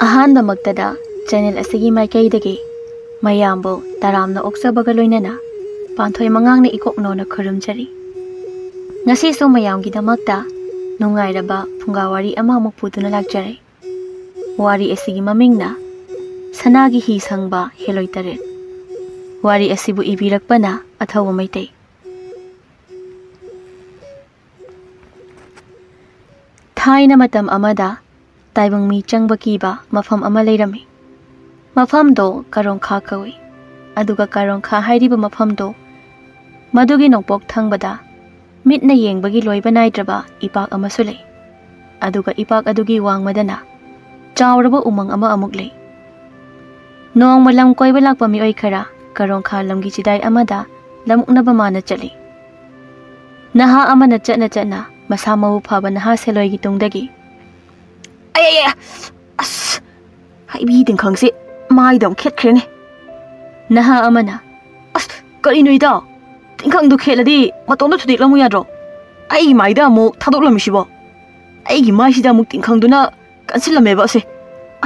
ꯑꯍꯥꯟꯕꯃꯛꯇꯗ channel ꯑꯁꯤꯒꯤ ꯃꯥꯏꯀꯩꯗꯒꯤ ꯃꯌꯥꯝꯕꯨ ꯇꯔꯥꯝꯅ ꯑꯣꯛꯆꯕꯒ ꯂꯣꯏꯅꯅ ꯄꯥꯟꯊꯣꯏ ꯃꯉꯥꯡꯅ ꯏꯀꯣꯛꯅꯣꯅ ꯈꯨꯔꯨꯝꯖꯔꯤ꯫ ꯉꯁꯤꯁꯨ ꯃꯌꯥꯝꯒꯤꯗꯃꯛꯇ ꯅꯨꯡꯉꯥꯏꯔꯕ ꯐꯨꯡꯒꯥꯋꯥꯔꯤ ꯑꯃꯃꯨꯛ ꯄꯨꯗꯨꯅ ꯂꯥꯛꯆꯔꯦ꯫ ꯋꯥꯔꯤ ꯑꯁꯤꯒꯤ ꯃꯃꯤꯡꯅ ꯁꯅꯥꯒꯤ ꯍꯤ ꯁꯪꯕ ꯍꯦꯂꯣꯏ ꯇꯔꯦꯠ꯫ ꯋꯥꯔꯤ ꯑꯁꯤꯕꯨ ꯏꯕꯤꯔꯛꯄꯅ ꯑꯊꯧꯕ ꯃꯩꯇꯩ꯫ ꯊꯥꯏꯅ ꯃꯇꯝ ꯑꯃꯗ ꯇꯥꯏꯕꯪ ꯃꯤ ꯆꯪꯕ ꯀꯤꯕ ꯃꯐꯝ ꯑꯃ ꯂꯩꯔꯝꯃꯤ꯫ ꯃꯐꯝꯗꯣ ꯀꯔꯣꯡꯈꯥ ꯀꯧꯏ꯫ ꯑꯗꯨꯒ ꯀꯔꯣꯡꯈꯥ ꯍꯥꯏꯔꯤꯕ ꯃꯐꯝꯗꯣ ꯃꯗꯨꯒꯤ ꯅꯣꯡꯄꯣꯛ ꯊꯪꯕꯗ ꯃꯤꯠꯅ ꯌꯦꯡꯕꯒꯤ ꯂꯣꯏꯕ ꯅꯥꯏꯗ꯭ꯔꯕ ꯏꯄꯥꯛ ꯑꯃꯁꯨ ꯂꯩ꯫ ꯑꯗꯨꯒ ꯏꯄꯥꯛ ꯑꯗꯨꯒꯤ ꯋꯥꯡꯃꯗꯅ ꯆꯥꯎꯔꯕ ꯎꯃꯪ ꯑꯃ ꯑꯃꯨꯛ ꯂꯩ꯫ ꯅꯣꯡꯃ ꯂꯝ ꯀꯣꯏꯕ ꯂꯥꯛꯄ ꯃꯤꯑꯣꯏ ꯈꯔ ꯀꯔꯣꯡꯈꯥ ꯂꯝꯒꯤ ꯆꯤꯗꯥꯏ ꯑꯃꯗ ꯂꯝꯎꯛꯅꯕ ꯃꯥꯅ ꯆꯠꯂꯤ꯫ ꯅꯍꯥ ꯑꯃꯅ ꯆꯠꯅ ꯆꯠꯅ ꯃꯁꯥ ꯃꯎ ꯐꯕ ꯅꯍꯥ ꯁꯦꯂꯣꯏꯒꯤ ꯇꯨꯡꯗꯒꯤ ꯑꯁ ꯍꯩꯕꯤ ꯇꯤꯡꯈꯪꯁꯦ ꯃꯥꯏꯗ ꯑꯃꯨꯛ ꯈꯦꯠꯈ꯭ꯔꯦꯅꯦ꯫ ꯅꯍꯥ ꯑꯃꯅ ꯑꯁ ꯀꯔꯤꯅꯣ ꯏꯇꯥꯎ, ꯇꯤꯡꯈꯪꯗꯨ ꯈꯦꯠꯂꯗꯤ ꯃꯇꯣꯝꯗ ꯊꯨꯗꯦꯛꯂꯝꯃꯨ ꯌꯥꯗ꯭ꯔꯣ? ꯑꯩꯒꯤ ꯃꯥꯏꯗ ꯑꯃꯨꯛ ꯊꯥꯗꯣꯛꯂꯝꯃꯤꯁꯤꯕꯣ? ꯑꯩꯒꯤ ꯃꯥꯏꯁꯤꯗ ꯑꯃꯨꯛ ꯇꯤꯡꯈꯪꯗꯨꯅ ꯀꯟꯁꯤꯜꯂꯝꯃꯦꯕ ꯑꯁꯦ꯫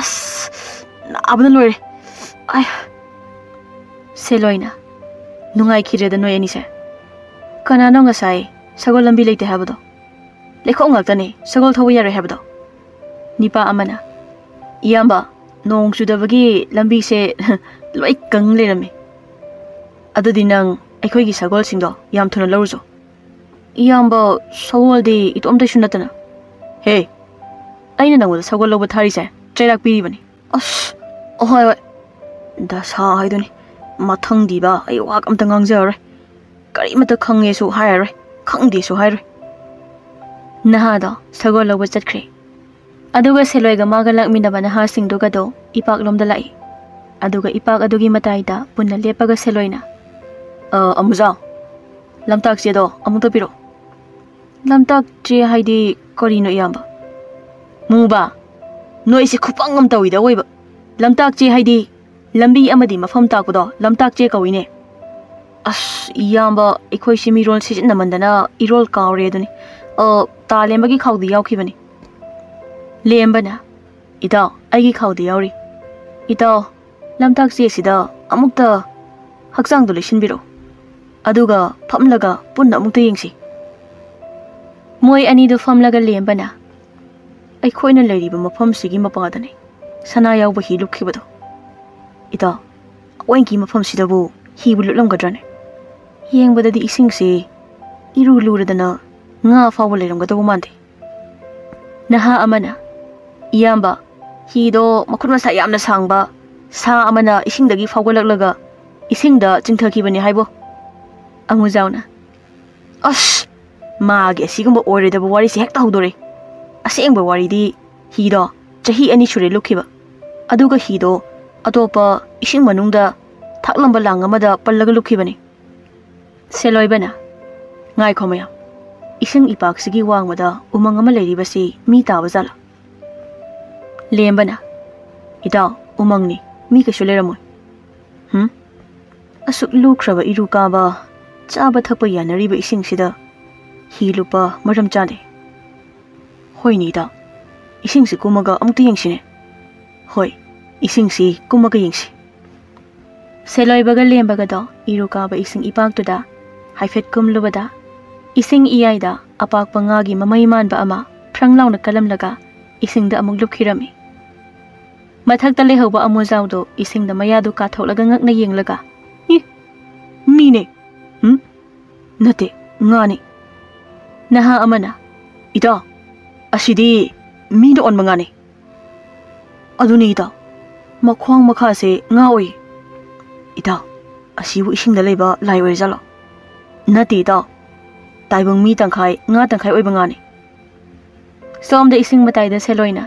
ꯑꯁ ꯅꯥꯕꯅ ꯂꯣꯏꯔꯦ꯫ ꯁꯦꯂꯣꯏꯅ ꯅꯨꯡꯉꯥꯏꯈꯤꯗ꯭ꯔꯦꯗ ꯅꯣꯏ ꯑꯅꯤꯁꯦ꯫ ꯀꯅꯥꯅꯣ ꯉꯁꯥꯏ ꯁꯒꯣꯜ ꯂꯝꯕꯤ ꯂꯩꯇꯦ ꯍꯥꯏꯕꯗꯣ? ꯂꯩꯈꯣꯝ ꯉꯥꯛꯇꯅꯤ ꯁꯒꯣꯜ ꯊꯧꯕ ꯌꯥꯔꯣꯏ ꯍꯥꯏꯕꯗꯣ? ꯅꯤꯄꯥ ꯑꯃꯅ ꯏꯌꯥꯝꯕ, ꯅꯣꯡ ꯆꯨꯗꯕꯒꯤ ꯂꯝꯕꯤꯁꯦ ꯂꯣꯏ ꯀꯪ ꯂꯩꯔꯝꯃꯤ꯫ ꯑꯗꯨꯗꯤ ꯅꯪ ꯑꯩꯈꯣꯏꯒꯤ ꯁꯒꯣꯜꯁꯤꯡꯗꯣ ꯌꯥꯝ ꯊꯨꯅ ꯂꯧꯔꯨꯆꯣ꯫ ꯏꯌꯥꯝꯕ, ꯁꯒꯣꯜꯗꯤ ꯏꯇꯣꯝꯇꯁꯨ ꯅꯠꯇꯅ꯫ ꯍꯦ, ꯑꯩꯅ ꯅꯪꯉꯣꯟꯗ ꯁꯒꯣꯜ ꯂꯧꯕ ꯊꯥꯔꯤꯁꯦ ꯆꯩꯔꯥꯛ ꯄꯤꯔꯤꯕꯅꯤ꯫ ꯑꯁ ꯍꯣꯏ ꯍꯣꯏ, ꯗꯁꯥ ꯍꯥꯏꯗꯨꯅꯤ꯫ ꯃꯊꯪꯗꯤꯕ ꯑꯩ ꯋꯥ ꯑꯝꯇ ꯉꯥꯡꯖꯔꯔꯣꯏ꯫ ꯀꯔꯤꯃꯠꯇ ꯈꯪꯉꯦꯁꯨ ꯍꯥꯏꯔꯔꯣꯏ, ꯈꯪꯗꯦꯁꯨ ꯍꯥꯏꯔꯣꯏ꯫ ꯅꯍꯥꯗꯣ ꯁꯒꯣꯜ ꯂꯧꯕ ꯆꯠꯈ꯭ꯔꯦ꯫ ꯑꯗꯨꯒ ꯁꯦꯂꯣꯏꯒ ꯃꯥꯒ ꯂꯥꯛꯃꯤꯟꯅꯕ ꯅꯍꯥꯁꯤꯡꯗꯨꯒꯗꯣ ꯏꯄꯥꯛꯂꯣꯝꯗ ꯂꯥꯛꯏ꯫ ꯑꯗꯨꯒ ꯏꯄꯥꯛ ꯑꯗꯨꯒꯤ ꯃꯇꯥꯏꯗ ꯄꯨꯟꯅ ꯂꯦꯞꯄꯒ ꯁꯦꯂꯣꯏꯅ ꯑꯃꯨꯖꯥꯎ, ꯂꯝꯇꯥꯛ ꯆꯦꯗꯣ ꯑꯃꯨꯛꯇ ꯄꯤꯔꯛꯑꯣ꯫ ꯂꯝꯇꯥꯛ ꯆꯦ ꯍꯥꯏꯗꯤ ꯀꯔꯤꯅꯣ ꯏꯌꯥꯝꯕ? ꯃꯨꯕ, ꯅꯣꯏꯁꯦ ꯈꯨꯄꯪ ꯑꯃ ꯇꯧꯏꯗ ꯑꯣꯏꯕ꯫ ꯂꯝꯇꯥꯛ ꯆꯦ ꯍꯥꯏꯗꯤ ꯂꯝꯕꯤ ꯑꯃꯗꯤ ꯃꯐꯝ ꯇꯥꯛꯄꯗꯣ ꯂꯝꯇꯥꯛ ꯆꯦ ꯀꯧꯏꯅꯦ꯫ ꯑꯁ ꯏꯌꯥꯝꯕ, ꯑꯩꯈꯣꯏꯁꯤ ꯃꯤꯔꯣꯜ ꯁꯤꯖꯤꯟꯅꯃꯟꯗꯅ ꯏꯔꯣꯜ ꯀꯥꯎꯔꯦ ꯑꯗꯨꯅꯤ꯫ ꯇꯥ ꯂꯦꯝꯕꯒꯤ ꯈꯥꯎꯗꯤ ꯌꯥꯎꯈꯤꯕꯅꯤ꯫ ꯂꯦꯝꯕꯅ ꯏꯇꯥꯎ, ꯑꯩꯒꯤ ꯈꯥꯎꯗꯤ ꯌꯥꯎꯔꯤ꯫ ꯏꯇꯥꯎ, ꯂꯝꯇꯥꯛ ꯆꯦꯁꯤꯗ ꯑꯃꯨꯛꯇ ꯍꯛꯆꯥꯡꯗꯣ ꯂꯩꯁꯤꯟꯕꯤꯔꯛꯑꯣ꯫ ꯑꯗꯨꯒ ꯐꯝꯂꯒ ꯄꯨꯟꯅ ꯑꯃꯨꯛꯇ ꯌꯦꯡꯁꯤ꯫ ꯃꯣꯏ ꯑꯅꯤꯗꯨ ꯐꯝꯂꯒ ꯂꯦꯝꯕꯅ ꯑꯩꯈꯣꯏꯅ ꯂꯩꯔꯤꯕ ꯃꯐꯝꯁꯤꯒꯤ ꯃꯄꯥꯗꯅꯤ ꯁꯅꯥ ꯌꯥꯎꯕ ꯍꯤ ꯂꯨꯞꯈꯤꯕꯗꯣ꯫ ꯏꯇꯥꯎ, ꯑꯋꯣꯏꯒꯤ ꯃꯐꯝꯁꯤꯗꯕꯨ ꯍꯤꯕꯨ ꯂꯨꯞꯂꯝꯒꯗ꯭ꯔꯅꯦ? ꯌꯦꯡꯕꯗꯗꯤ ꯏꯁꯤꯡꯁꯤ ꯏꯔꯨ ꯂꯨꯔꯗꯅ ꯉꯥ ꯐꯥꯎꯕ ꯂꯩꯔꯝꯒꯗꯧꯕ ꯃꯥꯟꯗꯦ꯫ ꯅꯍꯥ ꯑꯃꯅ ꯏꯌꯥꯝꯕ, ꯍꯤꯗꯣ ꯃꯈꯨꯠ ꯃꯁꯥ ꯌꯥꯝꯅ ꯁꯥꯡꯕ ꯁꯥ ꯑꯃꯅ ꯏꯁꯤꯡꯗꯒꯤ ꯐꯥꯎꯒꯠꯂꯛꯂꯒ ꯏꯁꯤꯡꯗ ꯆꯤꯡꯊꯈꯤꯕꯅꯤ ꯍꯥꯏꯕꯣ꯫ ꯑꯉꯨꯖꯥꯎꯅ ꯑꯁ ꯃꯥꯒꯤ ꯑꯁꯤꯒꯨꯝꯕ ꯑꯣꯏꯔꯣꯏꯗꯕ ꯋꯥꯔꯤꯁꯦ ꯍꯦꯛꯇ ꯍꯧꯗꯣꯔꯦ꯫ ꯑꯁꯦꯡꯕ ꯋꯥꯔꯤꯗꯤ ꯍꯤꯗꯣ ꯆꯍꯤ 2 ꯁꯨꯔꯦ ꯂꯨꯞꯈꯤꯕ꯫ ꯑꯗꯨꯒ ꯍꯤꯗꯣ ꯑꯇꯣꯞꯄ ꯏꯁꯤꯡ ꯃꯅꯨꯡꯗ ꯊꯥꯛꯂꯝꯕ ꯂꯥꯡ ꯑꯃꯗ ꯄꯜꯂꯒ ꯂꯨꯞꯈꯤꯕꯅꯤ꯫ ꯁꯦꯂꯣꯏꯕꯅ ꯉꯥꯏꯈꯣ ꯃꯌꯥꯝ, ꯏꯁꯤꯡ ꯏꯄꯥꯛꯁꯤꯒꯤ ꯋꯥꯡꯃꯗ ꯎꯃꯪ ꯑꯃ ꯂꯩꯔꯤꯕꯁꯤ ꯃꯤ ꯇꯥꯕ ꯖꯥꯠꯂꯥ? ꯂꯦꯝꯕꯅ ꯏꯇꯥꯎ, ꯎꯃꯪꯅꯤ, ꯃꯤ ꯀꯩꯁꯨ ꯂꯩꯔꯝꯃꯣꯏ꯫ ꯑꯁꯨꯛ ꯂꯨꯈ꯭ꯔꯕ ꯏꯔꯨ ꯀꯥꯕ ꯆꯥꯕ ꯊꯛꯄ ꯌꯥꯅꯔꯤꯕ ꯏꯁꯤꯡꯁꯤꯗ ꯍꯤ ꯂꯨꯞꯄ ꯃꯔꯝ ꯆꯥꯗꯦ꯫ ꯍꯣꯏꯅꯦ ꯏꯇꯥꯎ, ꯏꯁꯤꯡꯁꯤ ꯀꯨꯝꯃꯒ ꯑꯃꯨꯛꯇ ꯌꯦꯡꯁꯤꯅꯦ꯫ ꯍꯣꯏ, ꯏꯁꯤꯡꯁꯤ ꯀꯨꯝꯃꯒ ꯌꯦꯡꯁꯤ꯫ ꯁꯦꯂꯣꯏꯕꯒ ꯂꯦꯝꯕꯒꯗꯣ ꯏꯔꯨ ꯀꯥꯕ ꯏꯁꯤꯡ ꯏꯄꯥꯛꯇꯨꯗ ꯍꯥꯏꯐꯦꯠ ꯀꯨꯝꯂꯨꯕꯗ ꯏꯁꯤꯡ ꯏꯌꯥꯏꯗ ꯑꯄꯥꯛꯄ ꯉꯥꯒꯤ ꯃꯃꯩ ꯃꯥꯟꯕ ꯑꯃ ꯐ꯭ꯔꯪ ꯂꯥꯎꯅ ꯀꯜꯂꯝꯂꯒ ꯏꯁꯤꯡꯗ ꯑꯃꯨꯛ ꯂꯨꯞꯈꯤꯔꯝꯃꯤ꯫ ꯃꯊꯛꯇ ꯂꯩꯍꯧꯕ ꯑꯃꯨꯖꯥꯎꯗꯣ ꯏꯁꯤꯡꯗ ꯃꯌꯥꯗꯨ ꯀꯥꯊꯣꯛꯂꯒ ꯉꯛꯅ ꯌꯦꯡꯂꯒ ꯃꯤꯅꯦ, ꯅꯠꯇꯦ ꯉꯥꯅꯤ꯫ ꯅꯍꯥ ꯑꯃꯅ ꯏꯇꯥꯎ, ꯑꯁꯤꯗꯤ ꯃꯤꯅ ꯑꯣꯟꯕ ꯉꯥꯅꯤ꯫ ꯑꯗꯨꯅꯤ ꯏꯇꯥꯎ, ꯃꯈ꯭ꯋꯥꯡ ꯃꯈꯥꯁꯦ ꯉꯥ ꯑꯣꯏ꯫ ꯏꯇꯥꯎ, ꯑꯁꯤꯕꯨ ꯏꯁꯤꯡꯗ ꯂꯩꯕ ꯂꯥꯏ ꯑꯣꯏꯔꯖꯥꯠꯂꯣ? ꯅꯠꯇꯦ ꯏꯇꯥꯎ, ꯇꯥꯏꯕꯪ ꯃꯤ ꯇꯪꯈꯥꯏ ꯉꯥ ꯇꯪꯈꯥꯏ ꯑꯣꯏꯕ ꯉꯥꯅꯤ꯫ ꯁꯣꯝꯗ ꯏꯁꯤꯡ ꯃꯇꯥꯏꯗ ꯁꯦꯂꯣꯏꯅ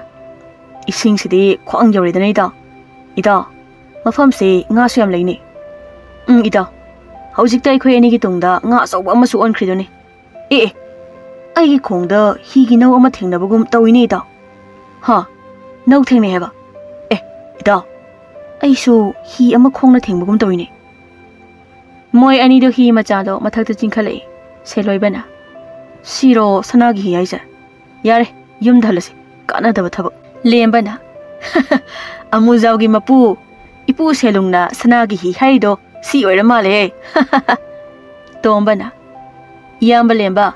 ꯏꯁꯤꯡꯁꯤꯗꯤ ꯈ꯭ꯋꯥꯡ ꯌꯧꯔꯦꯗꯅ ꯏꯇꯥꯎ꯫ ꯏꯇꯥꯎ, ꯃꯐꯝꯁꯤ ꯉꯥꯁꯨ ꯌꯥꯝ ꯂꯩꯅꯤ꯫ ꯏꯇꯥꯎ, ꯍꯧꯖꯤꯛꯇ ꯑꯩꯈꯣꯏ ꯑꯅꯤꯒꯤ ꯇꯨꯡꯗ ꯉꯥ ꯑꯆꯧꯕ ꯑꯃꯁꯨ ꯑꯣꯟꯈ꯭ꯔꯤꯗꯨꯅꯤ꯫ ꯑꯩꯒꯤ ꯈꯣꯡꯗ ꯍꯤꯒꯤ ꯅꯧ ꯑꯃ ꯊꯦꯡꯅꯕꯒꯨꯝ ꯇꯧꯏꯅꯦ ꯏꯇꯥꯎ꯫ ꯅꯧ ꯊꯦꯡꯅꯩ ꯍꯥꯏꯕ? ꯏꯇꯥꯎ, ꯑꯩꯁꯨ ꯍꯤ ꯑꯃ ꯈꯣꯡꯅ ꯊꯦꯡꯕꯒꯨꯝ ꯇꯧꯏꯅꯦ꯫ ꯃꯣꯏ ꯑꯅꯤꯗꯣ ꯍꯤ ꯃꯆꯥꯗꯣ ꯃꯊꯛꯇ ꯆꯤꯡꯈꯠꯂꯛꯏ꯫ ꯁꯦꯂꯣꯏꯕꯅ ꯁꯤꯔꯣ ꯁꯅꯥꯒꯤ ꯍꯤ ꯍꯥꯏꯁꯦ? ꯌꯥꯔꯦ, ꯌꯨꯝꯗ ꯍꯜꯂꯁꯤ, ꯀꯥꯟꯅꯗꯕ ꯊꯕꯛ꯫ ꯂꯦꯝꯕꯅ Amuzaugi mapu ipu selungna sanagi hi haido si oira male. Tombana iyamba lemba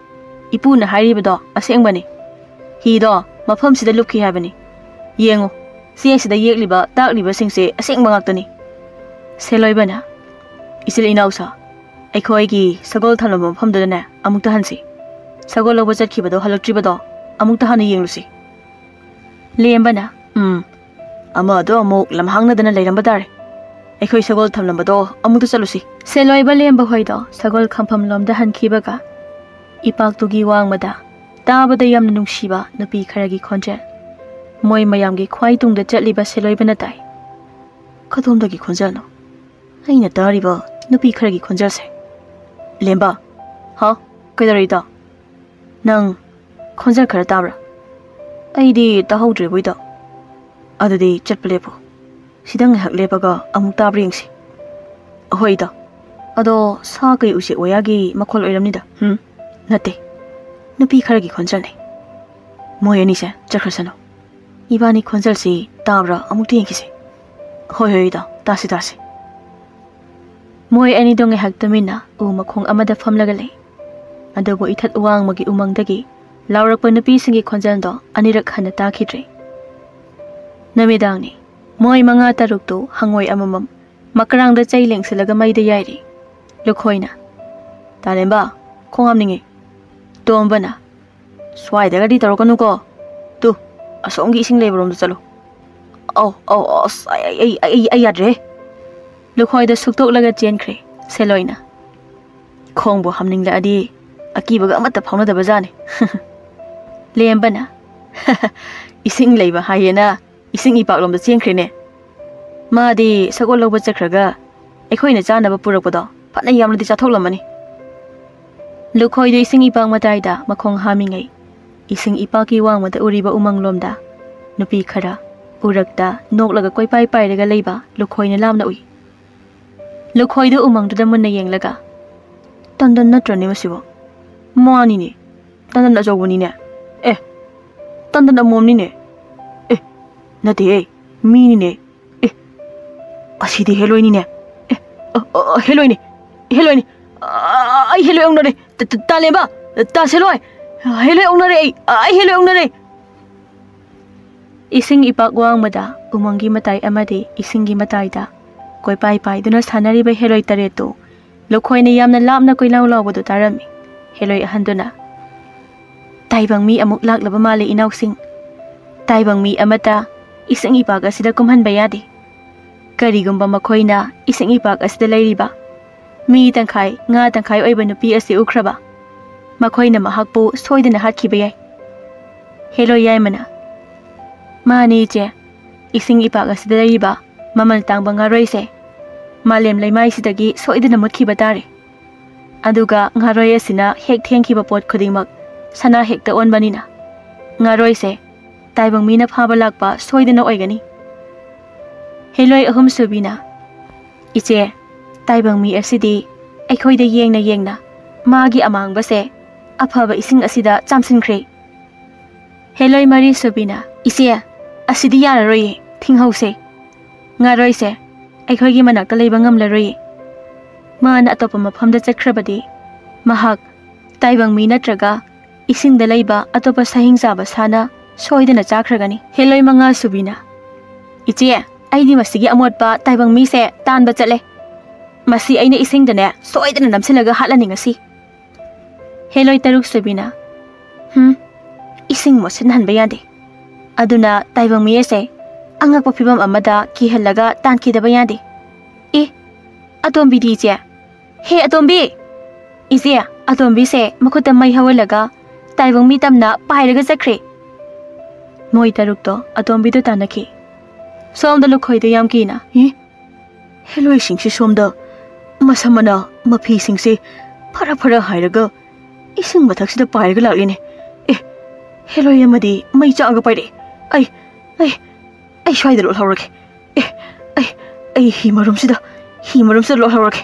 ipu na haribado asengbani hi do mafam sida lupki habani yengo si sida yekliba takliba singse asengba ngaktani seloibana isil inausa aikhoigi sagol thalom mafamdana amukta hansi sagol lobo chatkibado halaktribado amukta hana yenglusi lembana amado amuk lamhangnadana leiramba dare aikhoi sagol thamlambado amukta chalusi seloiba lemba hoido sagol khampham lomda hankibaga ipaktugi wangmada tabada yamna nungsiba nupi kharagi khonjel moi mayamgi khwai tungda chatliba seloibana tai khadomdagi khonjel no aina tariba nupi kharagi khonjel se lemba ha kaidarida nang khonjel khara tabra aidi tahodre boida adadi chatplepo sidang hak lepaga amuk tabringsi hoida ado sa kai usi oyagi makhol oiramnida nate nupi kharagi khonjal ne moi ani se chakhasano ibani khonjal si tabra amuk tengki se hoi da tasi moi ani donge hak tamina u makhong amada famlaga le adobo ithat uwang magi umangdagi laurakpa nupi singi khonjal do anirak hana takhidre namidangni moi manga taruk to hangoi amamam makrang da chaileng silaga maida yairi lukhoina talemba khongamninge tombana swaida gadi tarokanu ko tu asongi ising leberom da chalo ai yadre lukhoida suktok laga chenkre seloina khongbo hamning la adi akibaga amata phauna da bajane lembana ising leiba hayena ising ipaklom da chenkre ne madi sagol loba chakraga aikhoina chanaba purakpado phana yamladi chathoklamani lukhoida ising ipang mataida makhong hamingai ising ipaki wangmada uriba umanglomda nupi khara urakta noklaga koipai pairaga leiba lukhoina lamna ui lukhoida umangduda munna yenglaga tandan natrani masibo mani ne tandan ajoguni ne tandan amomni ne nate mini ne asidi heloini ne heloini ai heloi ongnare talemba ta seloi heloi ongnare ai heloi ongnare ising ipak wangmada umangi matai amade isingi mataida koi pai duna sanari ba heloi tareto lokhoina yamna lapna koi law lawbodo tarami heloi ahanduna taibang mi amuk laklaba male inausing taibang mi amata ising ipak asida kumhan bayadi karigumba makhoina ising ipak asida leiriba mi tangkhai nga tangkhai oiba nupi asi ukraba makhoina mahakpu soidana hatkiba yai heloi yaimana mani che ising ipak asida leiriba mamal tangba ngaroise malem leimai sidagi soidana mutkiba tare aduga ngaroi asina hek thengkiba pot khudingmak sana hekta onbanina ngaroise taibang mina phaba lakpa soidana oigani heloi ahum subina iche taibang mi asidi aikhoida yengna magi amang base aphaba ising asida chamsinkhre heloi mari subina ise asidi yararoi thinghause ngaroise aikhoigi manakta leiba ngamlaroi mana atopa mafamda chakhrabadi mahak taibang mi natraga isingda leiba atopa sahingjaba sana soidana chakragani heloi manga subina iche aidi masigi amotpa taibang mi se tanba chale masi aina isingdane soidana namsilaga hatlani ngasi heloi taruk subina ising mo sinhanba yade aduna taibang mi ese angakpa phibam amada kihallaga tankidaba yade atombi di che he atombi ise atombi se makhuta mai hawalaga taibang mi tamna pairaga chakre moi taruk to atombi do tanaki somda lukhoida yamkina heloi singsi somda masamana mapi singse phara hairaga ising mathaksida pairaga laklini heloi amadi mai chaga paire ai shwaida lo hawrake ai himarumsida lo hawrake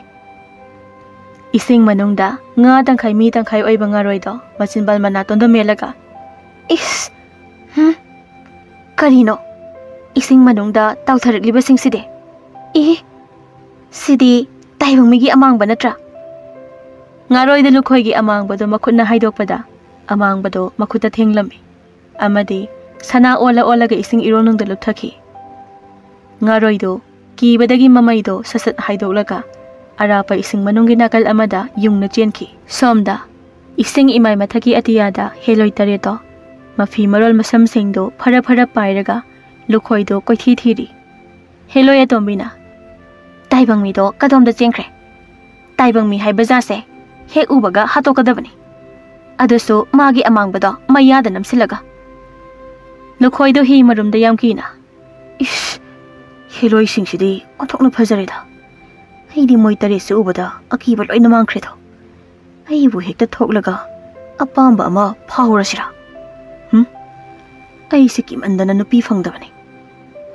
ising manungda nga tangkhai mi tangkhai oiba ngaroido machinbal mana tonda melaga karino ising manungda tawthariklibaसिंगसिदे sidi taibangmigi amangba natra ngaroida lukhoigi amangbado makhutna haidokpada amangbado makhuta thenglami amadi sana ola olaga ising ironungda luthaki ngaroido kibadagi mamaido sasat haidoklaga arapa ising manunggi nakal amada yungna chenki somda ising imai mathaki atiyada heloi tareto mafi marol masam singdo phara phara pairaga lukhoido koithi thiri heloi atombina taibangmi do kadomda chengkhre taibangmi haibaja se hek ubaga hatokadabani adusu magi amangbado mayada namsilaga lukhoido hi marumda yamkina ish heloi singsidi othokna phajarida aidi moi tare se ubada akiba loina mangkhre tho aibu hekta thoklaga apamba ama phawrasira ai sikim andana nupi phangdabani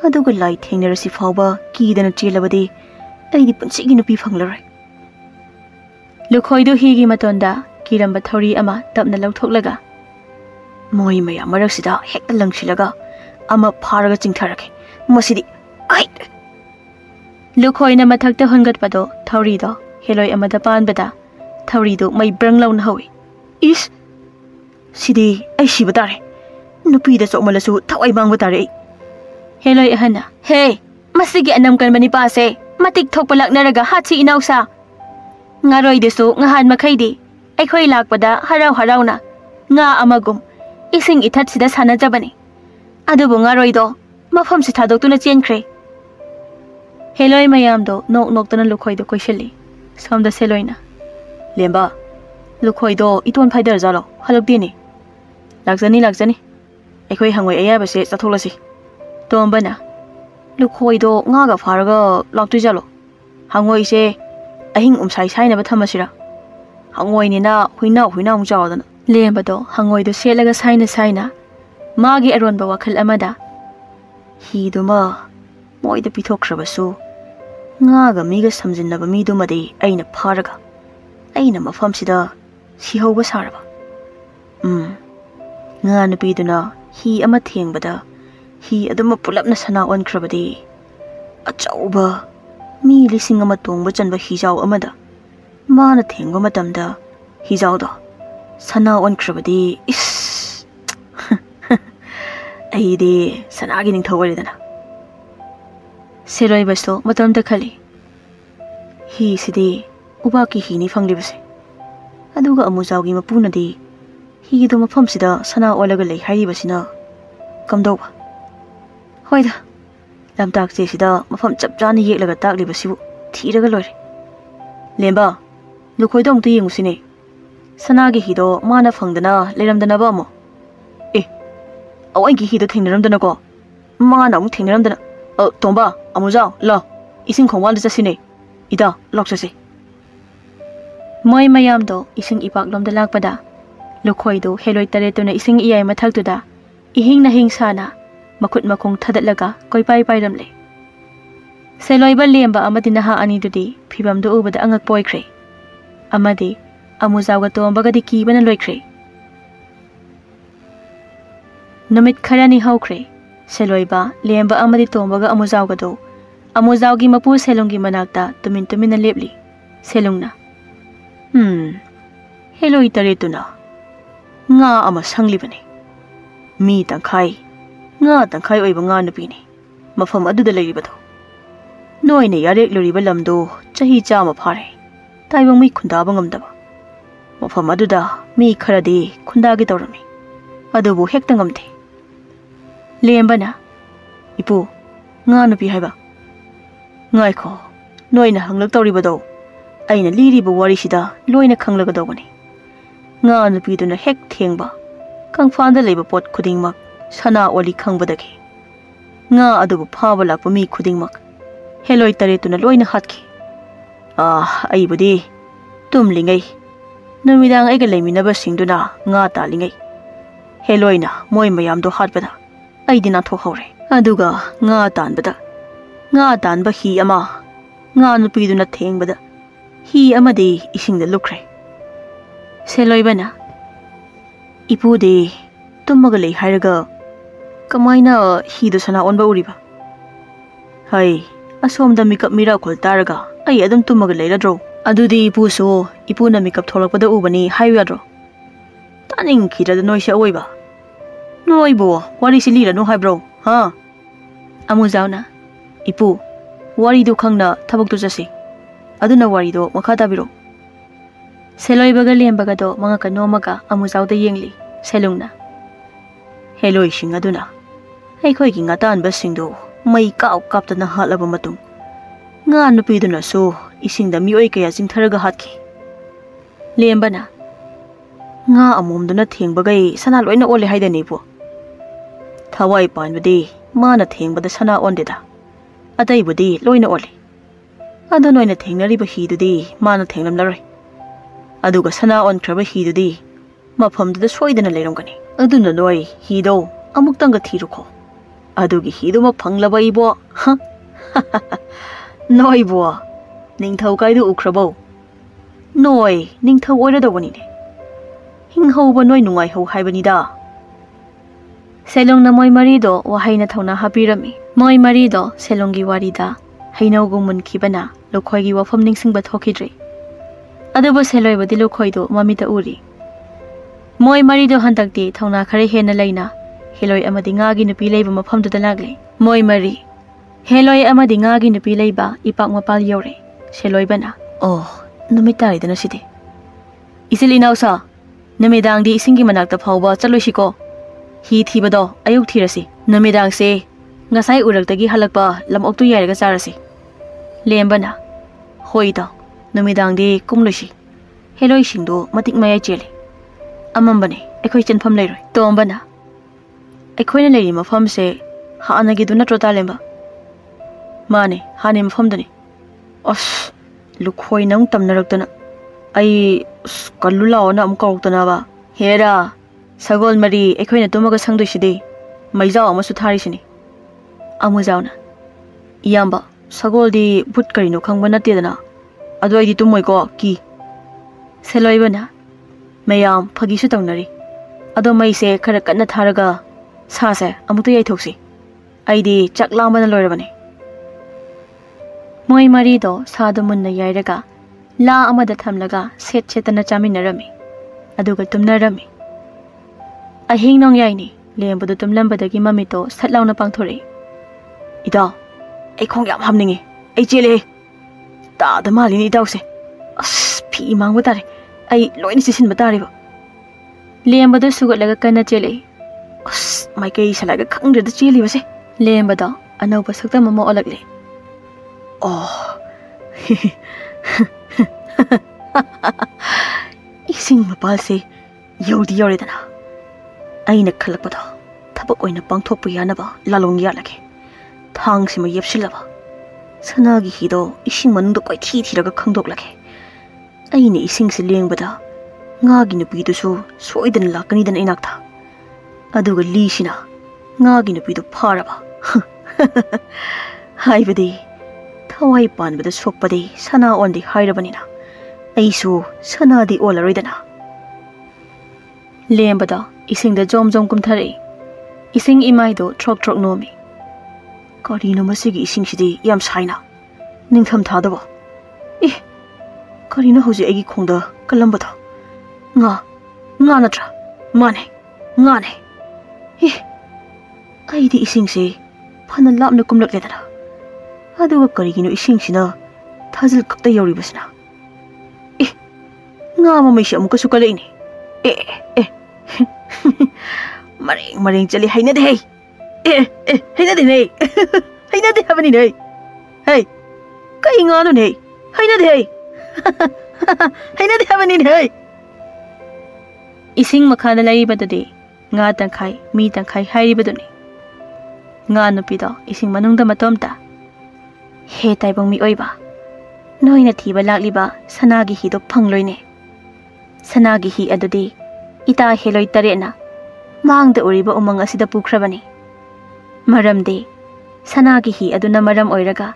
aduga lai thengnerasi phawba kidana chelabadi aidi punsigi nupi phanglarai lukhoido higi matonda kiramba thori ama tapna lauthoklaga moi maya maraksida hekta langsilaga ama pharaga chingtharake masidi ai lukhoina mathakta hongatpado thori do heloi amada panbada thori do mai brang launa hawi is sidi ai sibadare nupi da chokmalasu thawai bangba tare heloi ahana he masigi anam kan mani pase matik thokpa laknaraga hachi inausa ngaroi desu ngahan makhaidi aikhoi lakpada harau harauna nga amagum ising ithat sida sana jabani adubu ngaroi do mafam si thadoktuna chenkhre heloi mayam do nok noktana lukhoi do koishali somda seloina lemba lukhoi do iton phaidar jalo halokdini lakjani aikhoi hangoi ayaba se chatholasi tombana lukhoi do nga ga pharaga laktu jalo hangoi se ahing umsai saina ba thamasira hangoi ni na huina mu jawdana lemba do hangoi do selaga saina magi aron ba wakhal amada hi duma moi da pithokrabasu nga ga miga samjinnaba mi dumadi aina pharaga aina mafam sida sihoba saraba nga nupi duna hi ama thengbada hi aduma pulapna sana onkrabadi achauba mi lising ama tongba chanba hijaw amada mana thengba matamda hijaw do sana onkrabadi is aide sanagi ning thawalidana seroi basto matamda khali hi sidi ubaki hi ni fanglibase aduga amujawgi mapunadi hi do mafam sida sana olaga lei haibasina kamdoba hoida lamtak che sida mafam chapjani yeklaga taklibasibu thiraga lore lemba lukhoi dong tu yengusine sanagi hido mana phangdana leramdana ba mo awai gi hido thengnaramdana ko mana mu thengnaramdana tomba amuja la ising khongwal da sine ida loksase moi mayam do ising ipak lomda lakpada lukhoi do heloi tare tuna ising iyai mathak tuda ihing na hingsana makhut makhong thadatlaga koipai pairamle seloi ba lemba amadi naha ani dudi phibam do ubada angak poikhre amadi amujaw ga tomba ga di ki bana loikhre namit kharani hawkhre seloi ba lemba amadi tomba ga amujaw ga do amujaw gi mapu selongi manakta tumin na lepli selungna heloi tare tuna nga ama sanglibani mi tangkhai oiba nga nupini mafam aduda leiribado noine yarek loriba lamdo chahi chama phare taibang mi khundaba ngamdaba mafam aduda mi kharadi khundagi tawrami adubu hekta ngamde lembana ipu nga nupi haiba ngaikho noina hanglak tawribado aina liriba wari sida loina khanglaga dogani nga nupi duna hek thengba kangfanda leiba pot khudingmak sana oli khangbadagi nga adubu phaba lakpa mi khudingmak heloi tare tuna loina hatki aibudi tumlingai numidang aiga leiminaba singduna nga talingai heloina moi mayam do hatbada aidina thohore aduga nga tanba hi ama nga nupi duna thengbada hi amadi isingda lukre seloibana ipude tummaga lei hairaga kamaina hi do sana onba uriba Hai, asomda mikap mira khol taraga ai adum tumaga leiradro. Adudi ipusu ipuna mikap tholakpada ubani haiyadro. Taning khirada noise oiba. Noibo wari silira no haibro. Ha. Amuzauna. Ipu. Wari do khangna thabak tu jasi. Aduna wari do makha tabiro. Seloi baga lembaga do mga kanomaga amuzauda yengli. Selungna. Heloi sing aduna. Aikhoi gi ngatan basingdo mai kaw kaptana halaba matung. Nga nupiduna so isingda mioi kaya jingtharaga hatki. Lembana. Nga amumduna thengbagai sana loina ole haidani po. Thawai panbadi mana thengbada sana ondeda. Atai budi loina ole. Ado noina thengnariba hidudi mana thenglamlaroi. Aduga sana onkraba hidudi mafamduda soidana leiromgani. Aduna noi hido amuktanga thiruko. Adugi hido ma phanglaba ibo. Ha. Noi bo. Ningthau kaidu ukrabo. Noi ningthau oiradawani ne. Hinghauba noi nungai hau haibanida. Selong na moi marido wahai na thauna hapirami. Moi marido selongi warida hainaugu munkibana lokhoigi wafam ningsingba thokidri. Adubo seloi badi lokhoido mamita uri. Moi marido handakti thauna khare hena laina heloi amadi ngagi nupi leiba mafamduda lagli. Moi mari heloi amadi ngagi nupi leiba ipak mapal yore. Seloi bana. Oh, numitari dana sidi. Isili nausa. Namidang di isingi manakta phawba chalosiko. Hi thibado ayuk thirasi. Namidang se ngasai uraktagi halakpa lamoktu yairaga charasi. Lembana. Hoida. Namidang di kumlosi. Heloi singdo matik maya cheli. Amambane ekhoi chenpham leiroi. Tombana. Ekhoina leiri mafam se haanagi du natro talemba. Mane hani mafam dani. As lukhoi nang tamnaraktana. Ai kalula ona am karuktana ba. Hera sagol mari ekhoina tumaga sangdoisidi maijao amasu tharisini. Amuzauna. Iyamba sagol di but karino khangba natedana. Adu ai di tumoi ko ki. Seloibana. Mayam phagisu tawnari. Ado maise khara kanna tharaga sase amutu yai thoksi. Aidi chaklambana loirabani. Moi marido sadu munna yairaga la amada thamlaga set chetana chaminarami. Aduga tumnarami. Ahing nong yaini lembudu tumlambadagi mamito satlauna pangthori. Ida ai khong yam hamningi. Ai chele. Ta da malini idause. As phi mangba tare. Ai loina sisin batari ba. Lembadu sugotlaga kana chele. As mai kai salaga khangdra da cheli base. Lembada anauba sakta mama olakle. Oh. Ising mapal se yodi yoredana. Aina khalakpada thabak oina pangthokpu yanaba lalong yalage. Thang sima yepsilaba. Sanagi hido ising manungda koi thiraga khangdoklage. Aina ising se lengbada ngagi nupidusu soidana lakani dana inakta. Aduga lisina ngagi nupidu pharaba. Haibadi thawai panbada sokpadi sana ondi hairabanina. Aisu sana di olaroidana. Lembada isingda jom kumthari. Ising imaido trok nomi. Karino masigi ising sidi yam saina. Ningtham thadaba. Karino hoji egi khongda kalambada. Nga natra. Mane. Ngane. Aidi ising se phana lapna kumlakledana. Aduga karigino ising sina thazil kakta yoribasna. Nga mamaisya amuka sukalaini. Maring chali hainade hey. Hainade hey. Hainade habani hey. Hey. Kai nga nun hey. Hainade hey. Hainade habani hey. Ising makana laibadade nga tangkai mi tangkai hairibaduni. Nga nupida ising manungda matomta. He taibang mi oiba. Noina thiba lakliba sanagi hido phangloine. Sanagi hi adudi ita heloi tarena mangda uriba umang asida pukhrabani. Maramde sanagi hi aduna maram oiraga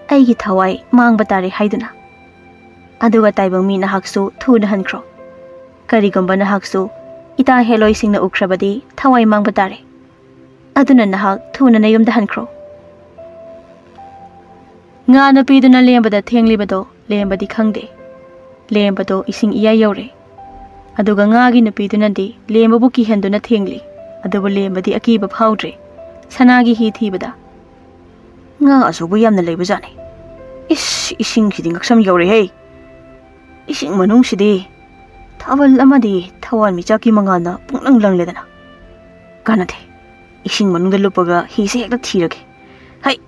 aigi thawai mangba tare haiduna. Aduga taibang mi nahaksu thuna hankro. Karigomba nahaksu ita heloi singna ukhrabadi thawai mangba tare. Aduna nahak thuna nayumda hankro. Nga nupiduna lembada thenglibado lembadi khangde. Lembado ising iya yore. Aduga ngagi nupidunadi lembabu kihenduna thengli. Adubu lembadi akiba phawdre. Sanagi hi thibada. Nga asubu yamna leibajani. Ising sidi ngaksam yore hey. Ising manung sidi. Tawal amadi tawal michaki mangana pungnang lang ledana. Kanade. Ising manungda lupaga hi se hekta thirage. Hai.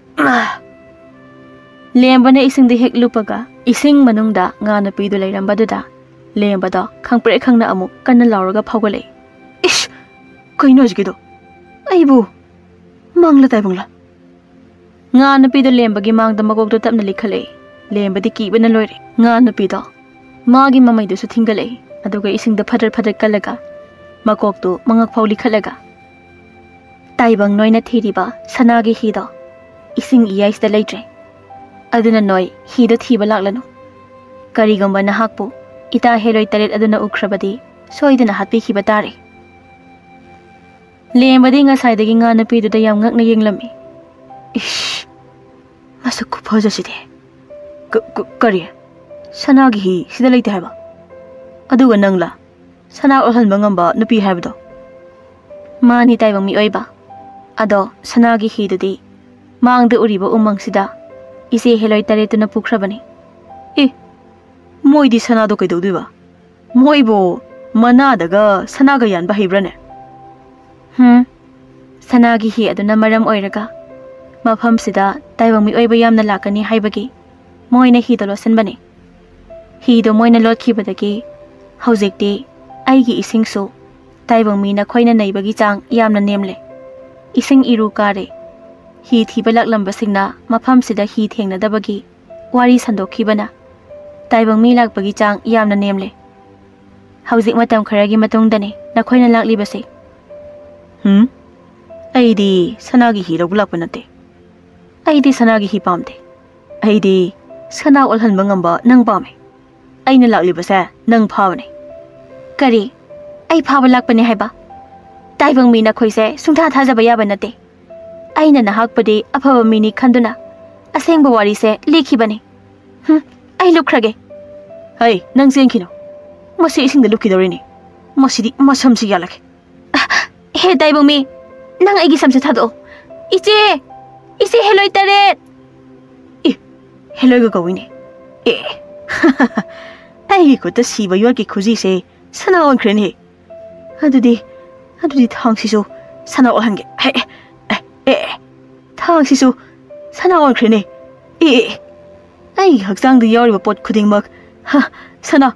Lembana ising de hek lupaga ising manungda nga nupidu leirambadada. Lembada khangpre khangna amuk kanna lauraga phawgale. Ish. Kaino jigido. Aibu. Mangla taibungla. Nga nupidu lembagi mangda magogdo tapna likhale. Lembadi kibana loire. Nga nupido. Magi mamaidu su thingale. Aduga ising da phadar kalaga. Magogdo mangak phawli khalaga. Taibang noina thiriba sanagi hido. Ising iyais da leitre. Aduna noi hido thiba laklanu. Karigamba nahakpu ita heloi taret aduna ukhrabadi soidana hatpi khiba tare. Lembadi ngasaidagi nga nupiduda yam ngakna yenglami. Ish. Masak khupajaside. Kari. Sanagi hi sida leite haiba. Aduga nangla. Sana olhalma ngamba nupi haibdo. Mani taibang mi oiba. Ado sanagi hi dudi mangda uriba umang sida. Ise heloi taretuna pukhrabani. Moidi sanado kaidoduba. Moibo manadaga sanaga yanba hibrane. Sanagi hi aduna maram oiraga. Mafam sida taibang mi oiba yamna lakani haibagi. Moina hi do losanbani. Hi do moina lotkibadagi. Haujikti aigi isingsu taibang mi na khoina naibagi chang yamna nemle. Ising iru kare. Hi thiba laklambasingna mafam sida hi thengnadabagi wari sandokhibana. Taibang mi lakpagi chang yamna nemle. Haujik matam kharagi matungdani nakhoina laklibase. Aidi sanagi hi lagulakpa nate. Aidi sanagi hi pamte. Aidi sana olhanba ngamba nang pame. Aina laklibase nang phawani. Kari ai phawa lakpani haiba. Taibang mi nakhoise sungtha thajaba yaba nate. Aina nahakpadi afaba mini khanduna asengba wari se likhibani. Ai lukhrage. Hai nang jengkhino. Masi isingda lukhidorini. Masidi masamsi yalake. He taibang mi nang aigi samse thado. Iche heloi taret. Heloi ga gawini. Ai ko ta siba yorki khuji se sana onkreni. Adudi thangsisu sana olhange. Thangsisu sana onkreni. Ai hakjangda yawriba pot khudingmak sana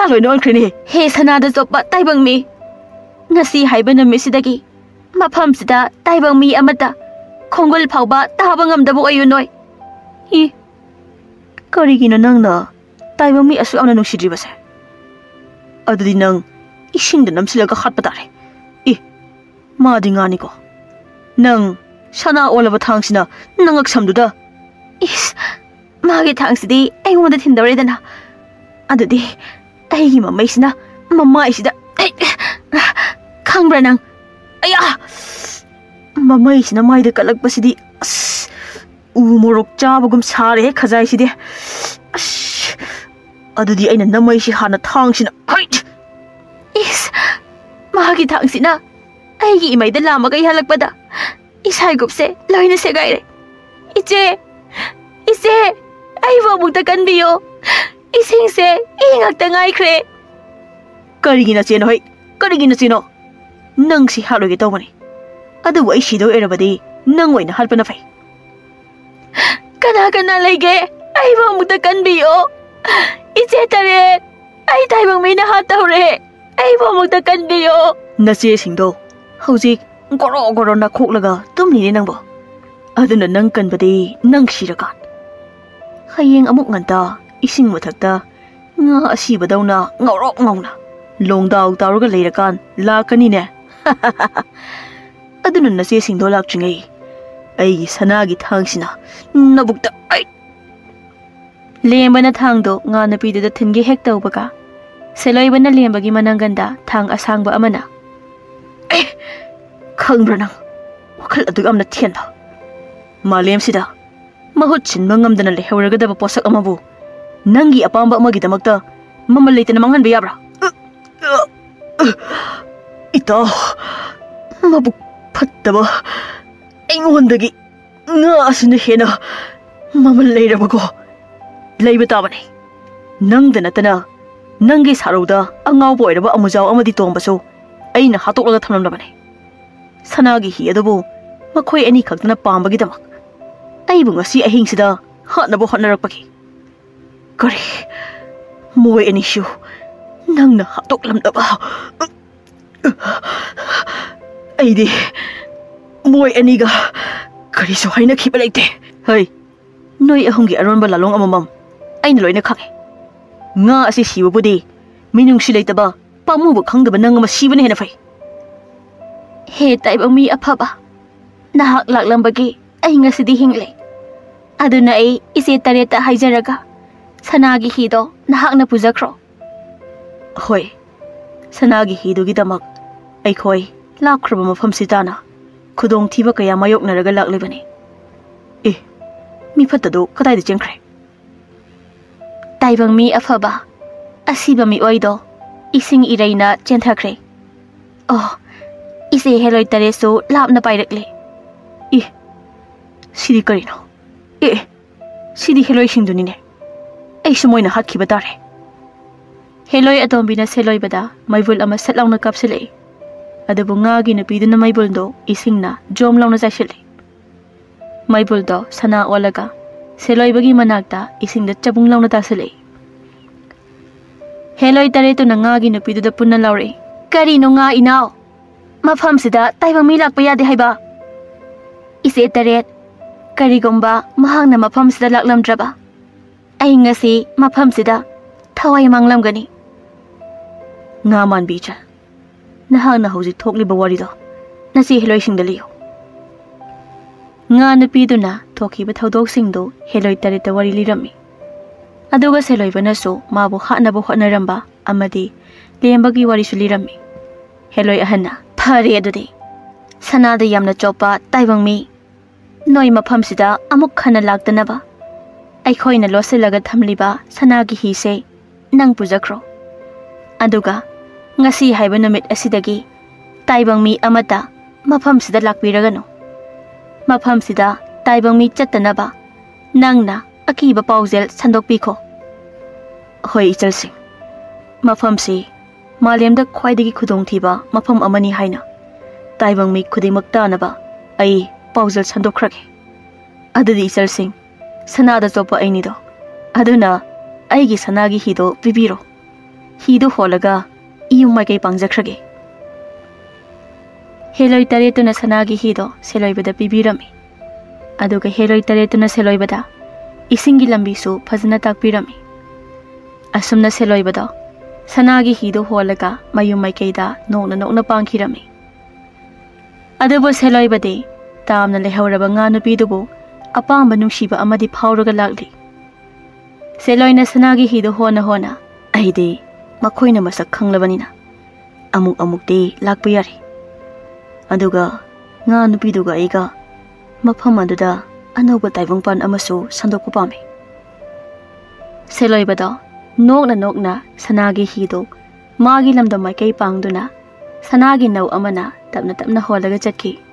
loina onkreni. He sana da zopa taibang mi. Ngasi haiba namisidagi mafamsida taibang mi amata khongol phawba taba ngamdabu ayunoi. Karigina nangna taibang mi asu amna nungsidribase. Adudi nang isingda namsilaga khatpa tare. Madi ngani ko. Nang sana olaba thangsina nangak samduda. Magi thangsidi aingonda thindaredana. Adudi aigi mamaisina mamaisida khangbra nang. Aya! Mamaisina maida kalakpasidi umorok chabagum sare khajaisidi. Adudi aina namaisi hana thangsina. Magi thangsina aigi imaida lamaga ihalakpada. Isai gupse loina segaire. Iche aiwa mukta kanbiyo. Isingse ingakta ngaikre. Karigina cheno hoi. Karigina cheno. Nang si haloge tawbani. Adu ai sido erabadi nang oina halpana fai. Kana lege aiwa mukta kanbiyo. Iche tare ai taibang mi na hatawre. Aiwa mukta kanbiyo. Nache singdo haujik goro na khoklaga tumni nangbo. Aduna nang kanbadi nang sirakan. Hayeng amuk nganta ising mathakta nga asibadawna ngawrok ngawna longdaw tawraga leirakan lakani ne. Aduna nache singdo lakchingei aigi sanagi thangsina nabukta ai lembana thangdo nga napidada thingi hek tawbaga seloibana lembagi mananganda thang asangba amana. Khangbra nang wakal adug amna thianba malem sida mahut sinba ngamdana lehawragadaba posak amabu nangi apamba amagidamakta mamal leitana manghanba yabra ita mabuk fattaba aingondagi nga asina hena mamal leirabago leiba tabane nangda natana nangi sarauda angaw boiraba amujaw amadi tongbaso aina hatoklaga thamlamlabane sanagi hi adabu makhoi ani khakdana pambagi damak aibu ngasi ahingsida hatnabo hotnarakpagi kari moi ani shu nangna hatoklamdaba aidi moi aniga kari so haina khiba leite hai noi ahungi aronba lalong amamam aina loina khange nga asi sibabudi minungsi leitaba pamubu khangdaba nang ama sibane hena fai he taibang mi aphaba nahak laklambagi ai ngasidi hingle aduna ai ise tareta haijaraga sanagi hido nahakna pujakro hoi sanagi hido gidamak aikhoi lakhruba mafam sitana khudong thiba kaya mayoknaraga laklibani mi fatado kadai de chengkhre taibang mi afaba asiba mi oido ising iraina chenthakre oh ise heloi tareso lapna pairakle sidi karino sidi heloi singduni ne ai sumoina hakhiba tare heloi atombina seloi bada maibul ama satlawna kapsele adabu nga gi napiduna maibul do isingna jom lawna jaisile maibul do sana olaga seloi bagi manakta isingda chabung lawna tasele heloi tare to nga gi napiduda punna lawre kari no nga inaw mafam sida taibang mi lakpa yade haiba ise taret karigomba mahangna mafam sida laklamdraba ai ngasi mafam sida thawai manglamgani nga man bicha nahangna hoji thokliba warido nasi heloi singdaliyo nga napiduna thokiba thodok singdo heloi tareta wari lirami aduga seloi banaso mabu hanabo hotnaramba amadi lembagi wari su lirami heloi ahana phare adudi sanada yamna chopa taibang mi noi mafam sida amuk khana laktanaba aikhoina loselaga thamliba sanagi hi se nang pujakro aduga ngasi haiba namit asidagi taibang mi amata mafam sida lakpiragano mafam sida taibang mi chattanaba nangna akiba paujel sandokpikho hoi ichalsing mafam si malemda khwaidagi khudongthiba mafam amani haina taibang mi khudimak tanaba ai paujel sandokhrage adadi ichalsing sanada chopa ainido aduna aigi sanagi hido bibiro hido holaga iyumai kai pangjakhrage heloi taretuna sanagi hido seloibada bibirami aduga heloi taretuna seloibada isingi lambi su phajana takpirami asumna seloibada sanagi hido holaga mayumai kaida nokna pangkhirami adubo seloibade tamna lehawraba nga nupidubu apamba nungsiba amadi phawraga lakli seloina sanagi hido hona aide makhoina masak khanglabanina amuk de lakpa yari aduga nga nupiduga aiga mafam aduda anoba taibangpan amasu sandokpa pame seloibada nokna sanagi hido magi lamda maikai pangduna sanagi nau amana tapna holaga chatki